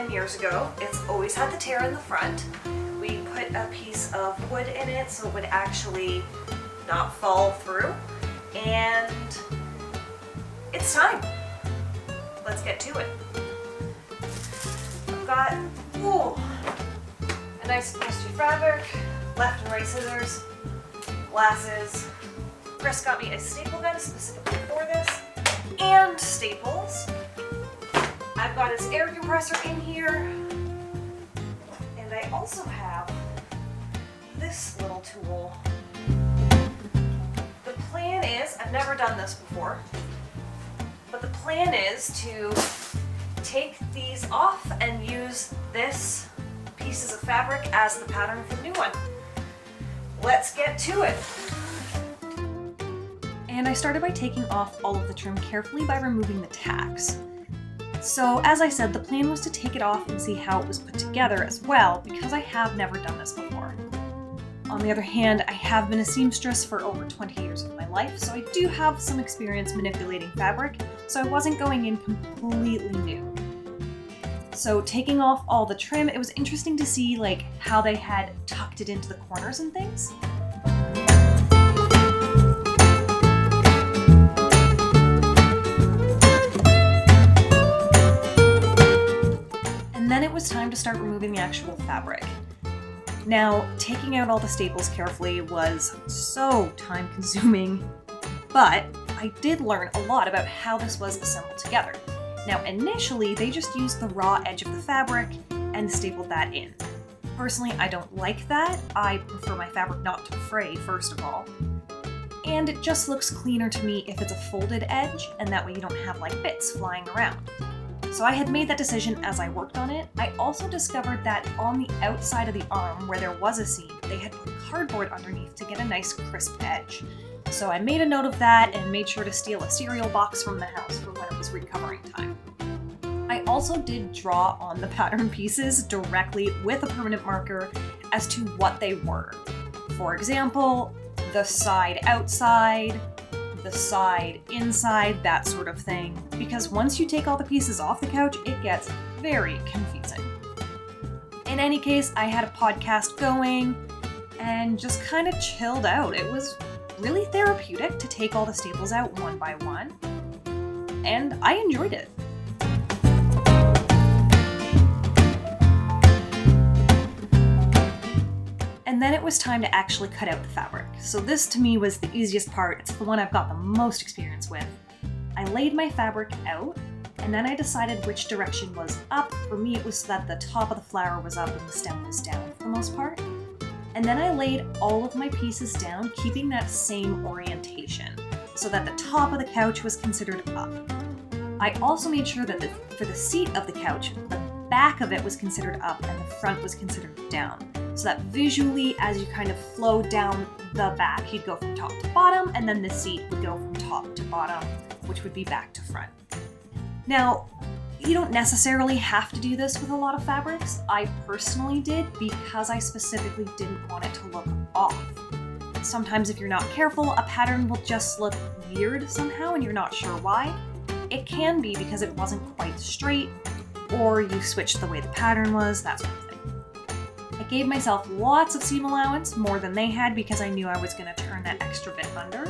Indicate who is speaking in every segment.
Speaker 1: 10 years ago. It's always had the tear in the front. We put a piece of wood in it so it would actually not fall through. And it's time. Let's get to it. I've got a nice upholstery fabric, left and right scissors, glasses. Chris got me a staple gun specifically for this, and staples. I've got his air compressor in here, and I also have this little tool. The plan is, I've never done this before, but the plan is to take these off and use this pieces of fabric as the pattern for the new one. Let's get to it. And I started by taking off all of the trim carefully by removing the tacks. So as I said, the plan was to take it off and see how it was put together as well, because I have never done this before. On the other hand, I have been a seamstress for over 20 years of my life, so I do have some experience manipulating fabric, so I wasn't going in completely new. So taking off all the trim, it was interesting to see how they had tucked it into the corners and things. And then it was time to start removing the actual fabric. Now, taking out all the staples carefully was so time-consuming, but I did learn a lot about how this was assembled together. Now, initially, they just used the raw edge of the fabric and stapled that in. Personally, I don't like that. I prefer my fabric not to fray, first of all. And it just looks cleaner to me if it's a folded edge, and that way you don't have bits flying around. So I had made that decision as I worked on it. I also discovered that on the outside of the arm, where there was a seam, they had put cardboard underneath to get a nice crisp edge. So I made a note of that and made sure to steal a cereal box from the house for when it was recovering time. I also did draw on the pattern pieces directly with a permanent marker as to what they were. For example, the side outside, the side inside, that sort of thing. Because once you take all the pieces off the couch, it gets very confusing. In any case, I had a podcast going and just kind of chilled out. It was really therapeutic to take all the staples out one by one, and I enjoyed it. And then it was time to actually cut out the fabric. So this to me was the easiest part. It's the one I've got the most experience with. I laid my fabric out, and then I decided which direction was up. For me, it was so that the top of the flower was up and the stem was down for the most part. And then I laid all of my pieces down, keeping that same orientation, so that the top of the couch was considered up. I also made sure that for the seat of the couch, the back of it was considered up and the front was considered down. So that visually, as you kind of flow down the back, you'd go from top to bottom, and then the seat would go from top to bottom, which would be back to front. Now, you don't necessarily have to do this with a lot of fabrics. I personally did because I specifically didn't want it to look off. Sometimes if you're not careful, a pattern will just look weird somehow and you're not sure why. It can be because it wasn't quite straight, or you switched the way the pattern was, that sort of thing. I gave myself lots of seam allowance, more than they had, because I knew I was going to turn that extra bit under.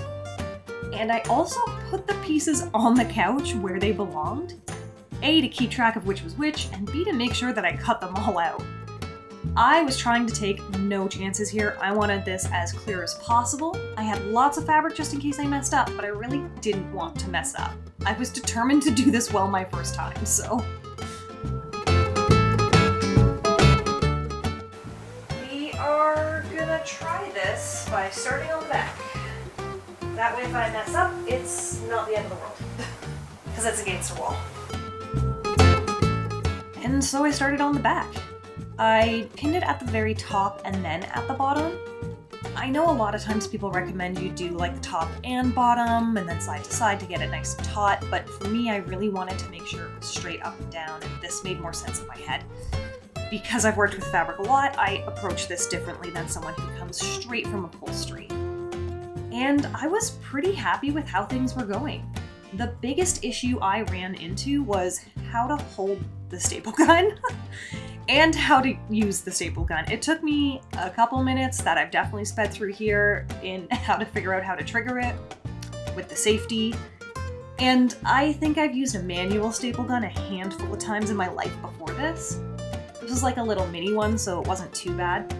Speaker 1: And I also put the pieces on the couch where they belonged. A, to keep track of which was which, and B, to make sure that I cut them all out. I was trying to take no chances here. I wanted this as clear as possible. I had lots of fabric just in case I messed up, but I really didn't want to mess up. I was determined to do this well my first time, so. We are gonna try this by starting on the back. That way if I mess up, it's not the end of the world. Because it's against a wall. And so I started on the back. I pinned it at the very top and then at the bottom. I know a lot of times people recommend you do the top and bottom and then side to side to get it nice and taut, but for me I really wanted to make sure it was straight up and down, and this made more sense in my head. Because I've worked with fabric a lot, I approach this differently than someone who comes straight from upholstery. And I was pretty happy with how things were going. The biggest issue I ran into was how to hold the staple gun and how to use the staple gun. It took me a couple minutes that I've definitely sped through here in how to figure out how to trigger it with the safety. And I think I've used a manual staple gun a handful of times in my life before this. This was like a little mini one, so it wasn't too bad.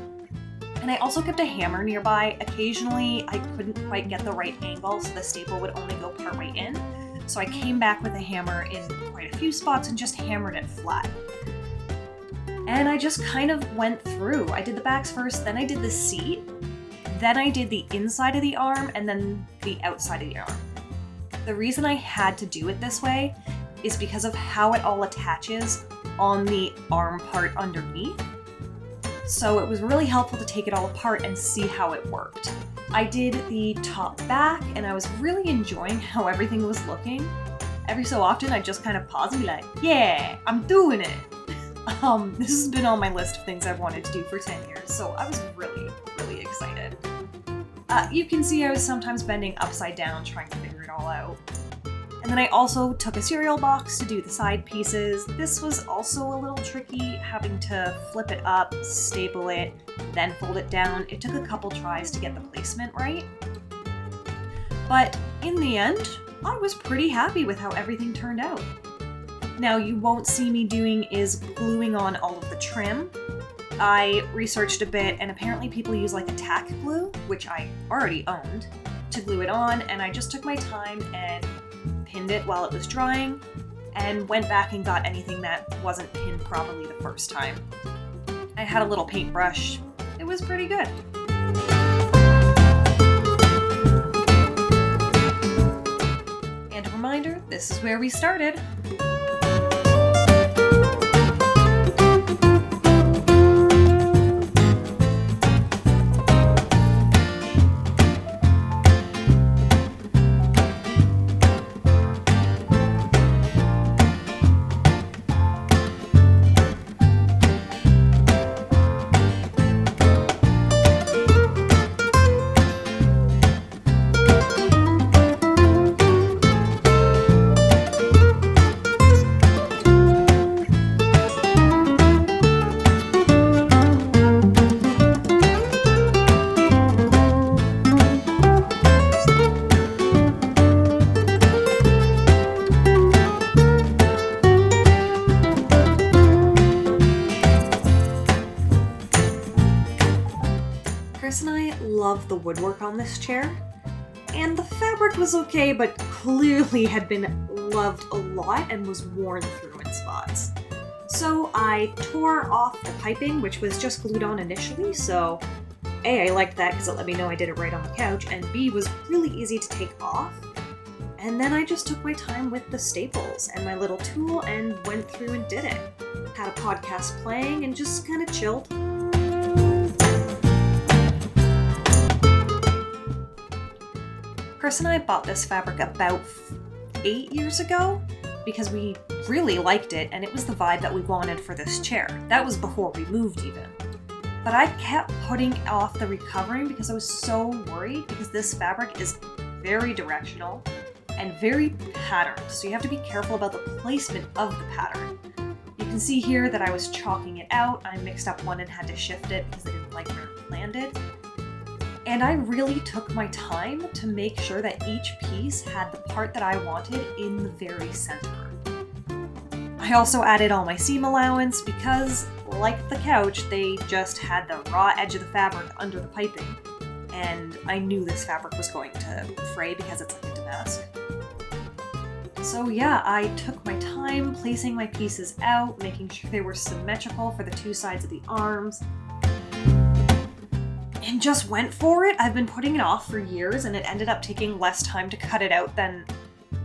Speaker 1: And I also kept a hammer nearby. Occasionally, I couldn't quite get the right angle, so the staple would only go partway in. So I came back with a hammer in quite a few spots and just hammered it flat. And I just kind of went through. I did the backs first, then I did the seat, then I did the inside of the arm, and then the outside of the arm. The reason I had to do it this way is because of how it all attaches on the arm part underneath. So it was really helpful to take it all apart and see how it worked. I did the top back and I was really enjoying how everything was looking. Every so often I'd just kind of pause and be like, yeah, I'm doing it. This has been on my list of things I've wanted to do for 10 years, so I was really, really excited. You can see I was sometimes bending upside down trying to figure it all out. And then I also took a cereal box to do the side pieces. This was also a little tricky, having to flip it up, staple it, then fold it down. It took a couple tries to get the placement right. But in the end, I was pretty happy with how everything turned out. Now, you won't see me doing is gluing on all of the trim. I researched a bit, and apparently people use like a tack glue, which I already owned, to glue it on, and I just took my time and pinned it while it was drying, and went back and got anything that wasn't pinned properly the first time. I had a little paintbrush. It was pretty good. And a reminder, this is where we started. Chris and I love the woodwork on this chair, and the fabric was okay, but clearly had been loved a lot and was worn through in spots. So I tore off the piping, which was just glued on initially, so A, I liked that because it let me know I did it right on the couch, and B, was really easy to take off. And then I just took my time with the staples and my little tool and went through and did it. Had a podcast playing and just kind of chilled. Chris and I bought this fabric about 8 years ago because we really liked it and it was the vibe that we wanted for this chair. That was before we moved even. But I kept putting off the recovering because I was so worried because this fabric is very directional and very patterned, so you have to be careful about the placement of the pattern. You can see here that I was chalking it out. I mixed up one and had to shift it because I didn't like where it landed. And I really took my time to make sure that each piece had the part that I wanted in the very center. I also added all my seam allowance because, like the couch, they just had the raw edge of the fabric under the piping. And I knew this fabric was going to fray because it's like a damask. So yeah, I took my time placing my pieces out, making sure they were symmetrical for the two sides of the arms, and just went for it. I've been putting it off for years, and it ended up taking less time to cut it out than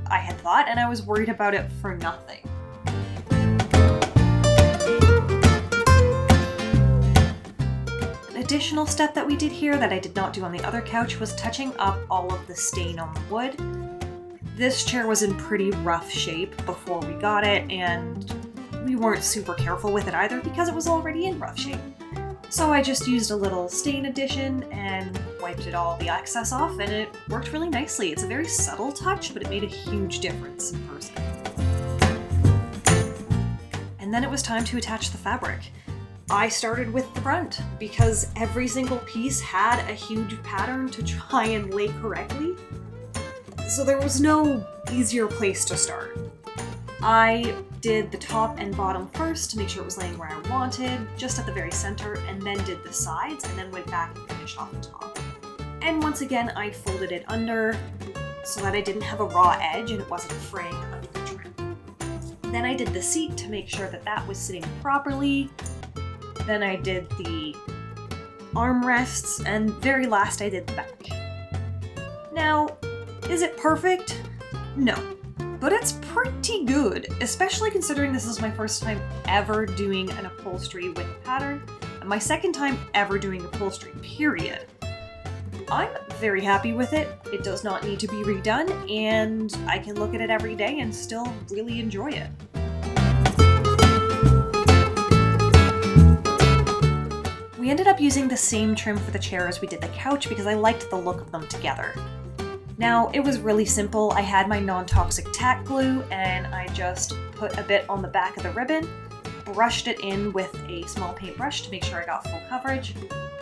Speaker 1: I had thought, and I was worried about it for nothing. An additional step that we did here that I did not do on the other couch was touching up all of the stain on the wood. This chair was in pretty rough shape before we got it, and we weren't super careful with it either because it was already in rough shape. So I just used a little stain addition and wiped it all the excess off, and it worked really nicely. It's a very subtle touch, but it made a huge difference in person. and then it was time to attach the fabric. I started with the front because every single piece had a huge pattern to try and lay correctly, so there was no easier place to start. I did the top and bottom first to make sure it was laying where I wanted, just at the very center, and then did the sides, and then went back and finished off the top. And once again, I folded it under so that I didn't have a raw edge and it wasn't fraying under the trim. Then I did the seat to make sure that that was sitting properly. Then I did the armrests, and very last I did the back. Now, is it perfect? No. But it's pretty good, especially considering this is my first time ever doing an upholstery with a pattern, and my second time ever doing upholstery, period. I'm very happy with it. It does not need to be redone, and I can look at it every day and still really enjoy it. We ended up using the same trim for the chair as we did the couch because I liked the look of them together. Now, it was really simple. I had my non-toxic tack glue and I just put a bit on the back of the ribbon, brushed it in with a small paintbrush to make sure I got full coverage,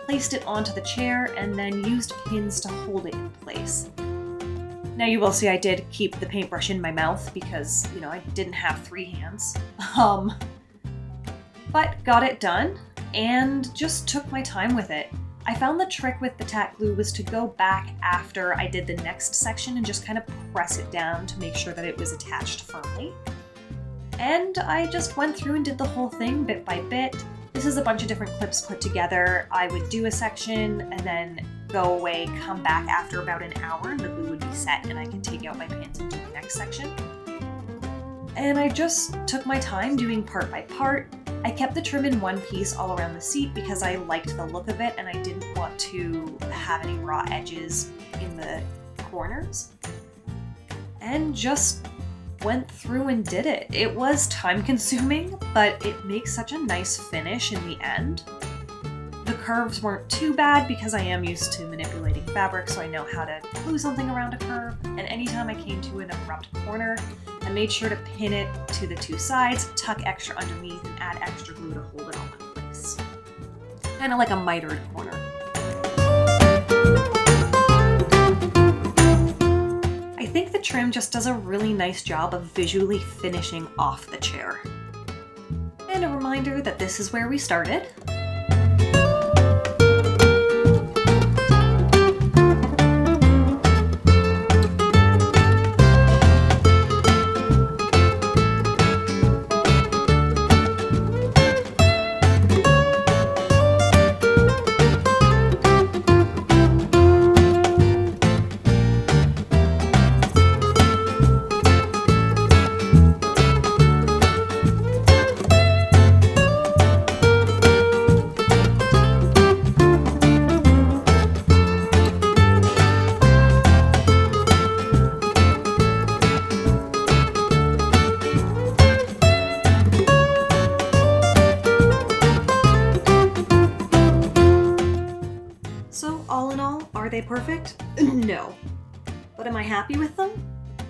Speaker 1: placed it onto the chair, and then used pins to hold it in place. Now you will see I did keep the paintbrush in my mouth because, I didn't have 3 hands. But got it done and just took my time with it. I found the trick with the tack glue was to go back after I did the next section and just kind of press it down to make sure that it was attached firmly. And I just went through and did the whole thing bit by bit. This is a bunch of different clips put together. I would do a section and then go away, come back after about an hour, and the glue would be set and I could take out my pins and do the next section. And I just took my time doing part by part. I kept the trim in one piece all around the seat because I liked the look of it and I didn't want to have any raw edges in the corners. And just went through and did it. It was time consuming, but it makes such a nice finish in the end. The curves weren't too bad because I am used to manipulating fabric, so I know how to glue something around a curve, and anytime I came to an abrupt corner, I made sure to pin it to the 2 sides, tuck extra underneath, and add extra glue to hold it all in place. Kind of like a mitered corner. I think the trim just does a really nice job of visually finishing off the chair. And a reminder that this is where we started. Are they perfect? No. But am I happy with them?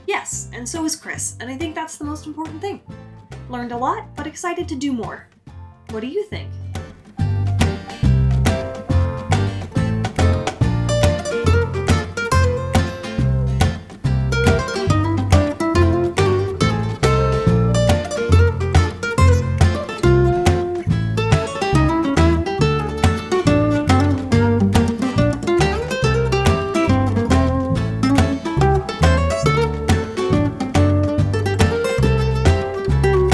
Speaker 1: Yes, and so is Chris, and I think that's the most important thing. Learned a lot, but excited to do more. What do you think?